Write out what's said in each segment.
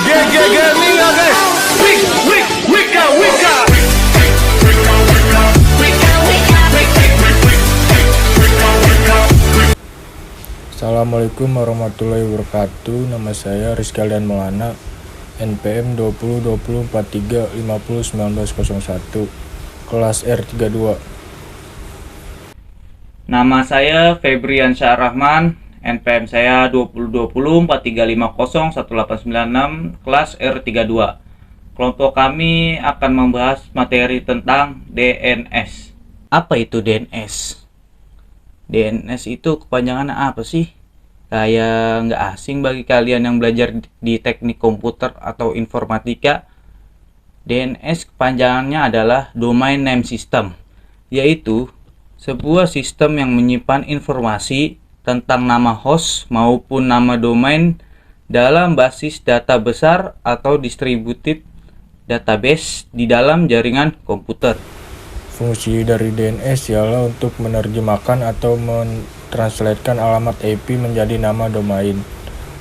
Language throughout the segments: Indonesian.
GG Gaming, oke. Wika. Assalamualaikum warahmatullahi wabarakatuh. Nama saya Rizky Aldian Maulana, NPM 202023501901, kelas R32. Nama saya Febrian Syah Rahman, NPM saya 202043501896, kelas R32. Kelompok kami akan membahas materi tentang DNS. Apa itu DNS? DNS itu kepanjangannya apa sih? Kayak nggak asing bagi kalian yang belajar di teknik komputer atau informatika. DNS kepanjangannya adalah Domain Name System, yaitu sebuah sistem yang menyimpan informasi tentang nama host maupun nama domain dalam basis data besar atau distributed database di dalam jaringan komputer. Fungsi dari DNS ialah untuk menerjemahkan atau mentranslatekan alamat IP menjadi nama domain,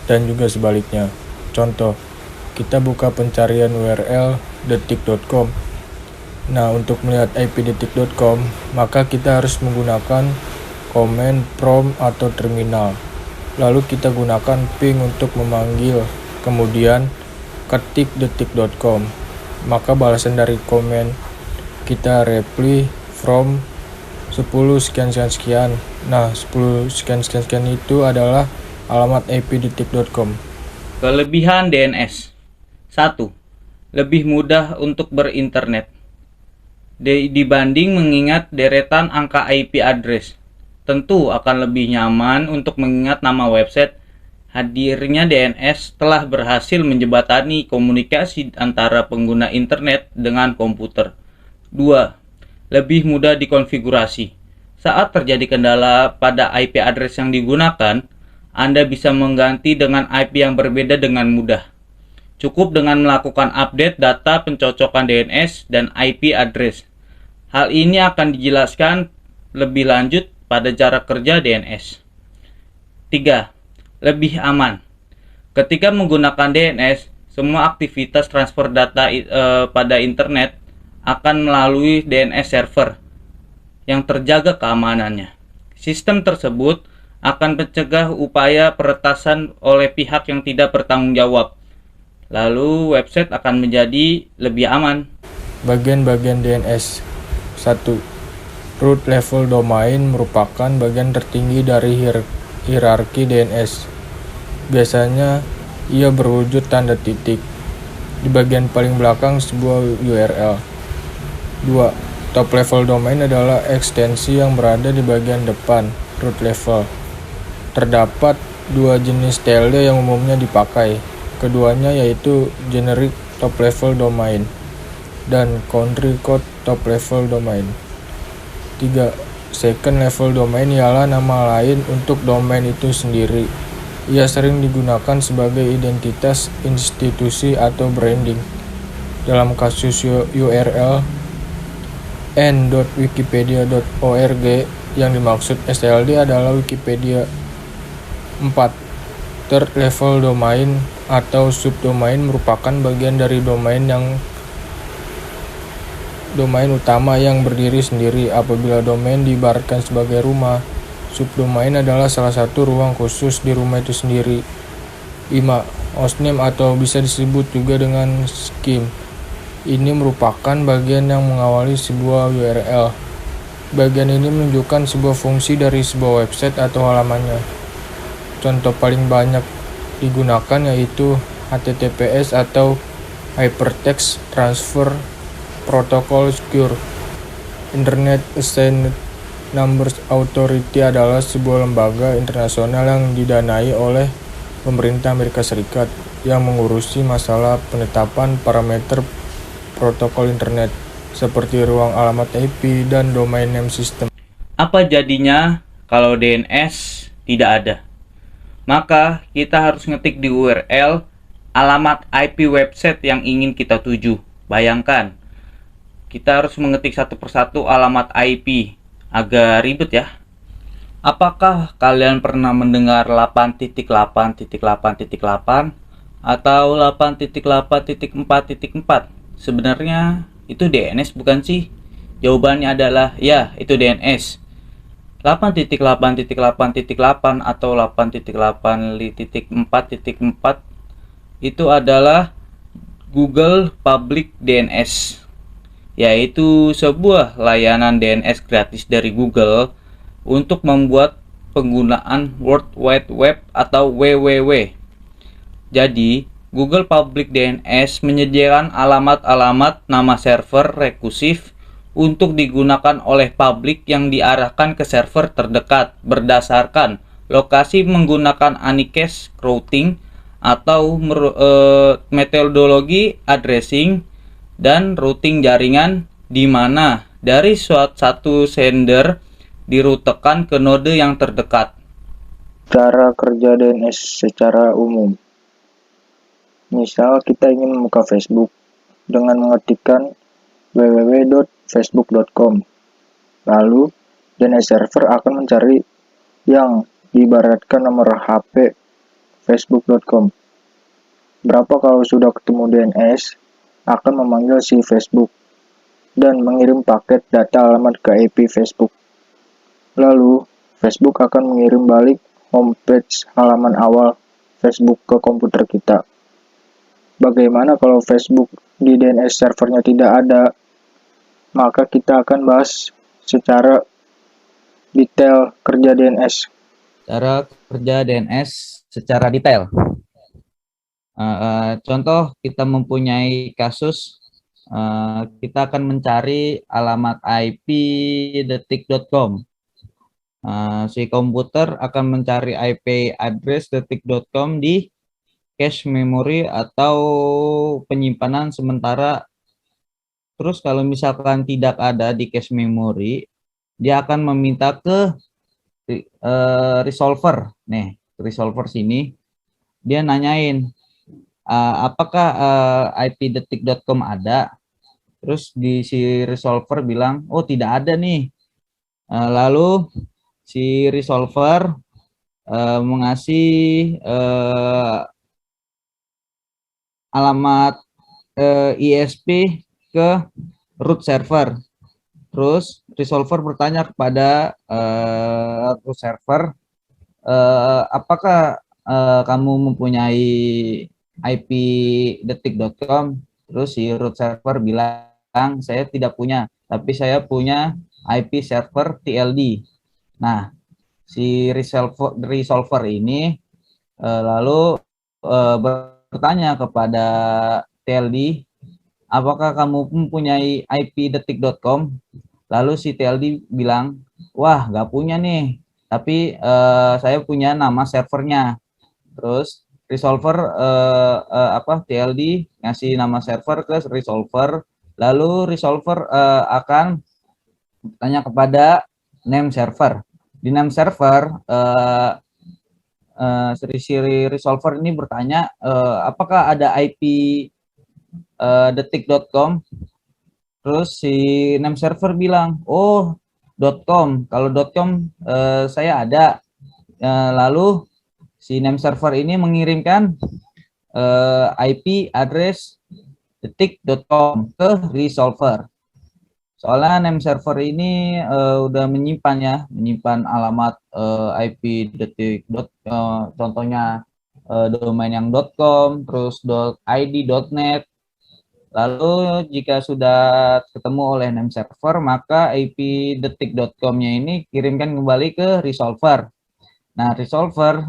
dan juga sebaliknya. Contoh, kita buka pencarian URL detik.com. Nah, untuk melihat IP detik.com, maka kita harus menggunakan command prompt atau terminal. Lalu kita gunakan ping untuk memanggil, kemudian ketik detik.com. Maka balasan dari command kita reply from 10 sekian. Nah, 10 sekian itu adalah alamat IP detik.com. Kelebihan DNS. 1. Lebih mudah untuk berinternet dibanding mengingat deretan angka IP address. Tentu akan lebih nyaman untuk mengingat nama website. Hadirnya DNS telah berhasil menjembatani komunikasi antara pengguna internet dengan komputer. 2. Lebih mudah dikonfigurasi. Saat terjadi kendala pada IP address yang digunakan, Anda bisa mengganti dengan IP yang berbeda dengan mudah. Cukup dengan melakukan update data pencocokan DNS dan IP address. Hal ini akan dijelaskan lebih lanjut pada cara kerja DNS. 3. Lebih aman. Ketika menggunakan DNS, semua aktivitas transfer data pada internet akan melalui DNS server yang terjaga keamanannya. Sistem tersebut akan mencegah upaya peretasan oleh pihak yang tidak bertanggung jawab. Lalu website akan menjadi lebih aman. Bagian-bagian DNS. 1. Root level domain merupakan bagian tertinggi dari hierarki DNS. Biasanya ia berwujud tanda titik di bagian paling belakang sebuah URL. 2. Top level domain adalah ekstensi yang berada di bagian depan root level. Terdapat dua jenis TLD yang umumnya dipakai. Keduanya yaitu generic top level domain dan country code top level domain. 3. Second level domain ialah nama lain untuk domain itu sendiri. Ia sering digunakan sebagai identitas institusi atau branding. Dalam kasus URL n.wikipedia.org, yang dimaksud SLD adalah Wikipedia. 4. Third level domain atau subdomain merupakan bagian dari domain utama yang berdiri sendiri. Apabila domain diibaratkan sebagai rumah, subdomain adalah salah satu ruang khusus di rumah itu sendiri. 5. Hostname atau bisa disebut juga dengan scheme. Ini merupakan bagian yang mengawali sebuah URL. Bagian ini menunjukkan sebuah fungsi dari sebuah website atau halamannya. Contoh paling banyak digunakan yaitu HTTPS atau Hypertext Transfer Protocol Secure. Internet Assigned Numbers Authority adalah sebuah lembaga internasional yang didanai oleh pemerintah Amerika Serikat yang mengurusi masalah penetapan parameter protokol internet seperti ruang alamat IP dan domain name system. Apa jadinya kalau DNS tidak ada? Maka kita harus ngetik di URL alamat IP website yang ingin kita tuju. Bayangkan, kita harus mengetik satu persatu alamat IP. Agak ribet ya. Apakah kalian pernah mendengar 8.8.8.8 atau 8.8.4.4? Sebenarnya itu DNS bukan sih? Jawabannya adalah ya, itu DNS. 8.8.8.8 atau 8.8.4.4 itu adalah Google Public DNS, yaitu sebuah layanan DNS gratis dari Google untuk membuat penggunaan World Wide Web atau WWW. Jadi, Google Public DNS menyediakan alamat-alamat nama server rekursif untuk digunakan oleh publik yang diarahkan ke server terdekat berdasarkan lokasi menggunakan unicast routing atau metodologi addressing dan routing jaringan, di mana dari satu sender dirutekan ke node yang terdekat. Cara kerja DNS secara umum. Misal kita ingin membuka Facebook dengan mengetikkan www.facebook.com. Lalu DNS server akan mencari yang diibaratkan nomor HP facebook.com. Berapa kalau sudah ketemu DNS akan memanggil si Facebook dan mengirim paket data alamat ke IP Facebook. Lalu Facebook akan mengirim balik homepage halaman awal Facebook ke komputer kita. Bagaimana kalau Facebook di DNS servernya tidak ada? Maka kita akan bahas secara detail kerja DNS. Cara kerja DNS secara detail. Contoh, kita mempunyai kasus, kita akan mencari alamat IP detik.com. Si komputer akan mencari IP address detik.com di cache memory atau penyimpanan sementara. Terus kalau misalkan tidak ada di cache memory, dia akan meminta ke resolver. Nih, resolver sini dia nanyain apakah IP detik.com ada. Terus di si resolver bilang, oh tidak ada nih. Lalu si resolver mengasih alamat ISP ke root server. Terus resolver bertanya kepada root server, apakah kamu mempunyai IP detik.com? Terus si root server bilang, saya tidak punya, tapi saya punya IP server TLD. Nah, si resolver ini lalu bertanya kepada TLD, apakah kamu mempunyai IP detik.com? Lalu si TLD bilang, wah nggak punya nih, tapi saya punya nama servernya. Terus resolver TLD ngasih nama server ke resolver, lalu resolver akan bertanya kepada name server. Di name server si resolver ini bertanya apakah ada IP detik.com. Terus si name server bilang, oh .com, kalau .com saya ada. Lalu si name server ini mengirimkan IP address detik.com ke resolver. Soalnya name server ini udah menyimpan alamat IP detik. Contohnya domain yang .com, terus .id, .net. Lalu jika sudah ketemu oleh name server, maka IP detik.com-nya ini kirimkan kembali ke resolver. Nah, resolver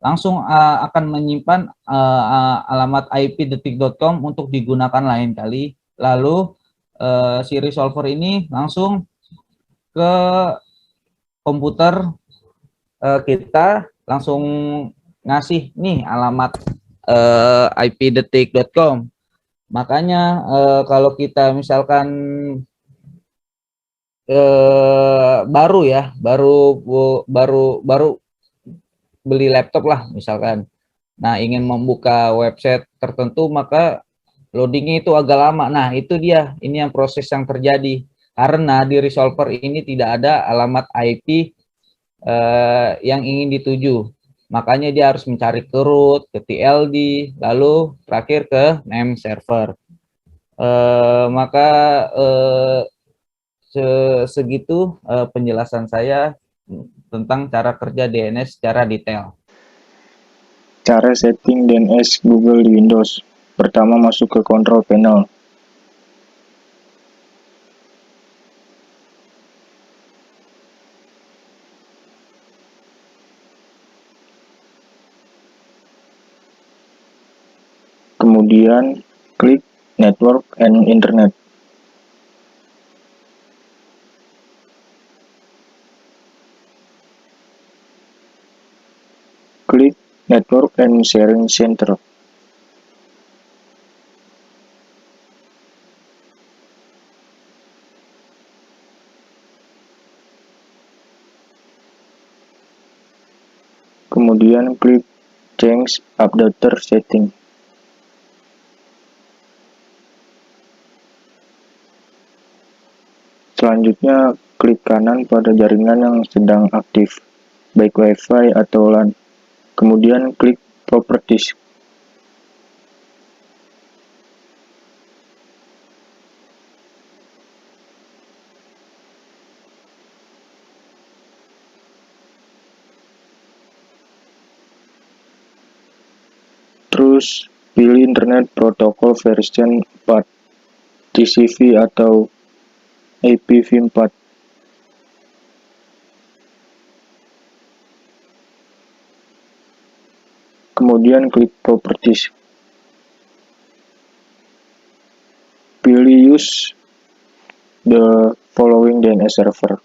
langsung akan menyimpan alamat IP detik.com untuk digunakan lain kali. Lalu si resolver ini langsung ke komputer kita, langsung ngasih nih alamat IP detik.com. Makanya kalau kita misalkan baru beli laptop lah misalkan, nah ingin membuka website tertentu, maka loadingnya itu agak lama. Nah itu dia, ini yang proses yang terjadi. karena di resolver ini tidak ada alamat IP yang ingin dituju. Makanya dia harus mencari ke root, ke TLD, lalu terakhir ke name server. Maka segitu penjelasan saya tentang cara kerja DNS secara detail. Cara setting DNS Google di Windows. Pertama, masuk ke Control Panel. Kemudian, klik Network and Internet. Klik Network and Sharing Center. Kemudian klik Change Updater Setting. Selanjutnya, klik kanan pada jaringan yang sedang aktif, baik Wi-Fi atau LAN. Kemudian klik Properties. Terus, pilih Internet Protocol version 4, TCP atau IPv4. Kemudian klik Properties. Pilih Use the following DNS server.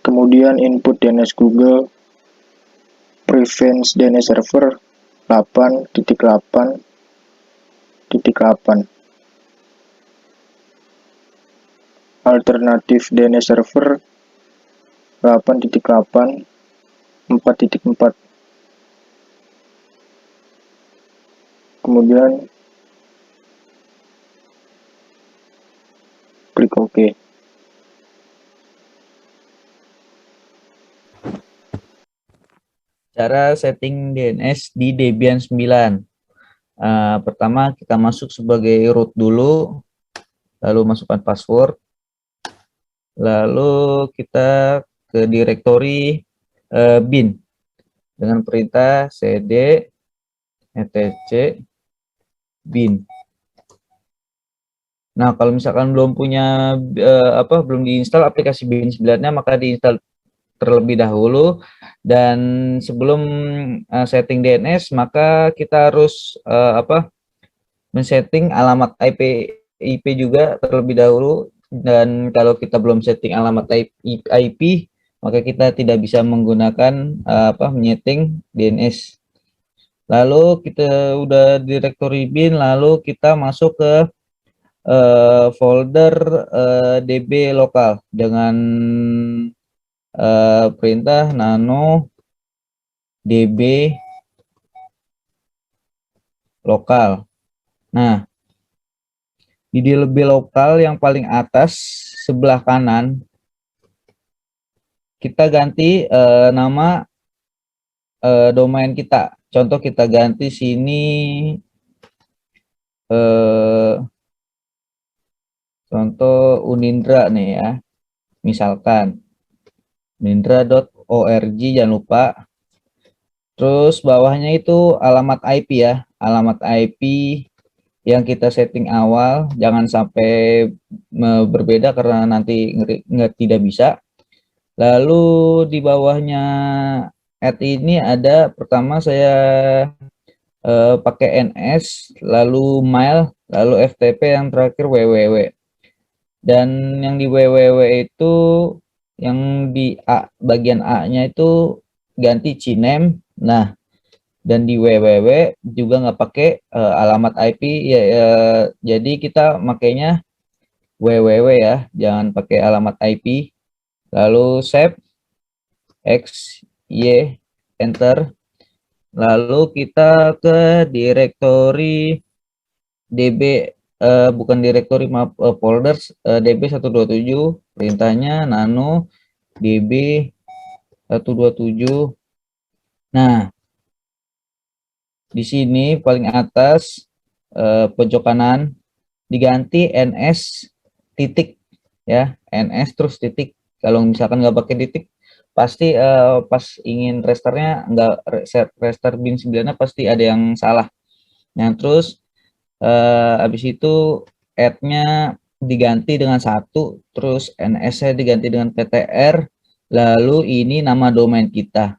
Kemudian input DNS Google Prevents DNS server 8.8.8. Alternatif DNS server 8.8.4.4. Kemudian klik OK. Cara setting DNS di Debian 9. Pertama kita masuk sebagai root dulu, lalu masukkan password, lalu kita ke direktori bin dengan perintah cd etc bin. Nah, kalau misalkan belum punya belum diinstal aplikasi bin 9-nya, maka diinstal terlebih dahulu. Dan sebelum setting DNS, maka kita harus men-setting alamat IP juga terlebih dahulu. Dan kalau kita belum setting alamat IP, maka kita tidak bisa menggunakan menyeting DNS. Lalu kita udah direktori bin, lalu kita masuk ke folder db lokal dengan perintah nano db lokal. Nah, di db lokal yang paling atas sebelah kanan kita ganti nama domain kita. Contoh kita ganti sini contoh Unindra nih ya, misalkan unindra.org, jangan lupa. Terus bawahnya itu alamat IP ya, alamat IP yang kita setting awal, jangan sampai berbeda karena nanti tidak bisa. Lalu di bawahnya add ini ada, pertama saya pakai ns, lalu mail, lalu ftp, yang terakhir www. Dan yang di www itu, yang di bagian A-nya itu ganti CNAME. Nah, dan di www juga nggak pakai alamat IP ya, jadi kita makainya www ya, jangan pakai alamat IP. Lalu save, X, Y, enter. Lalu kita ke direktori db bukan directory, maaf, folders db127, perintahnya nano db127. Nah, di sini paling atas pojok kanan diganti ns titik ya, ns terus titik. Kalau misalkan nggak pakai titik, pasti pas ingin restartnya nggak restart bin 9 pasti ada yang salah. Nah, terus habis itu add-nya diganti dengan 1, terus ns-nya diganti dengan ptr, lalu ini nama domain kita.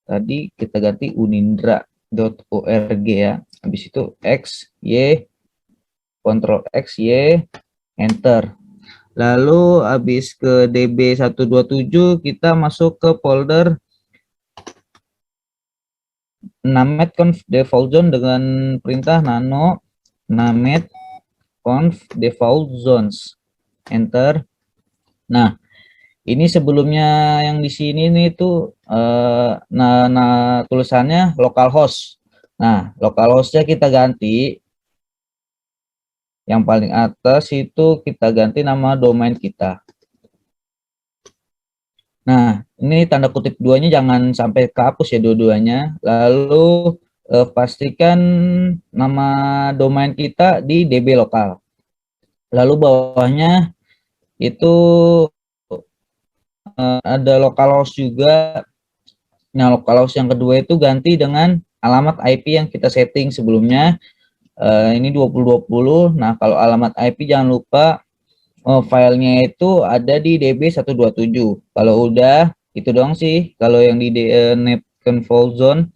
Tadi kita ganti unindra.org ya. Habis itu X, Y, Ctrl X, Y, Enter. Lalu habis ke db127 kita masuk ke folder named conf default zone dengan perintah nano named conf default zones. Enter. Nah, ini sebelumnya yang di sini nih itu tulisannya localhost. Nah, localhostnya kita ganti. Yang paling atas itu kita ganti nama domain kita. Nah, ini tanda kutip duanya jangan sampai kehapus ya dua-duanya. Lalu pastikan nama domain kita di db lokal. Lalu bawahnya itu ada localhost juga. Nah, localhost yang kedua itu ganti dengan alamat IP yang kita setting sebelumnya. Ini 2020. Nah, kalau alamat IP jangan lupa filenya itu ada di db127. Kalau udah itu doang sih. Kalau yang di net control zone,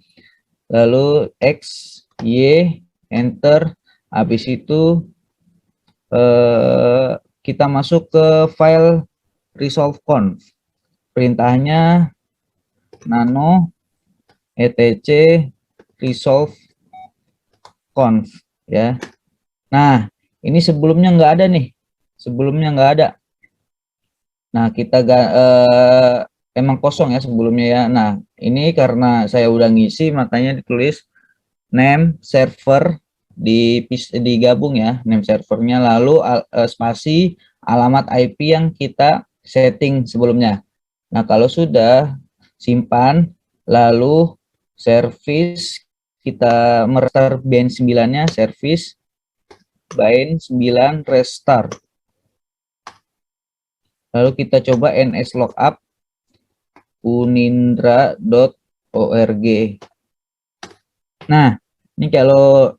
lalu X, Y, Enter. Habis itu kita masuk ke file resolve.conf. Perintahnya nano etc resolve conf ya. Nah, ini sebelumnya nggak ada nih, sebelumnya nggak ada. Nah, kita emang kosong ya sebelumnya ya. Nah, ini karena saya udah ngisi makanya ditulis name server digabung ya, name servernya, lalu spasi alamat IP yang kita setting sebelumnya. Nah, kalau sudah simpan, lalu service kita merestart bin 9-nya, service bin 9 restart. Lalu kita coba ns lookup unindra.org. Nah, ini kalau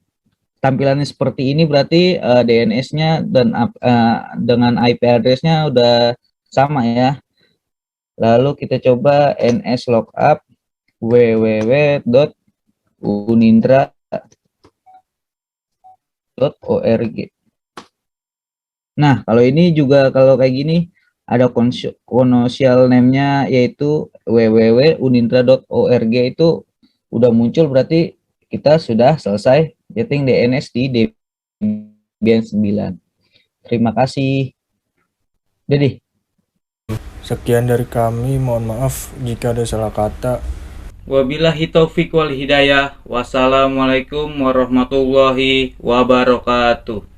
tampilannya seperti ini berarti DNS-nya dan dengan IP address-nya udah sama ya. Lalu kita coba ns lookup www.unindra.org. Nah, kalau ini juga kalau kayak gini ada commercial name-nya yaitu www.unindra.org, itu udah muncul berarti kita sudah selesai setting DNS di Debian 9. Terima kasih. Jadi Sekian dari kami, mohon maaf jika ada salah kata. wabillahi taufik wal hidayah. Wassalamualaikum warahmatullahi wabarakatuh.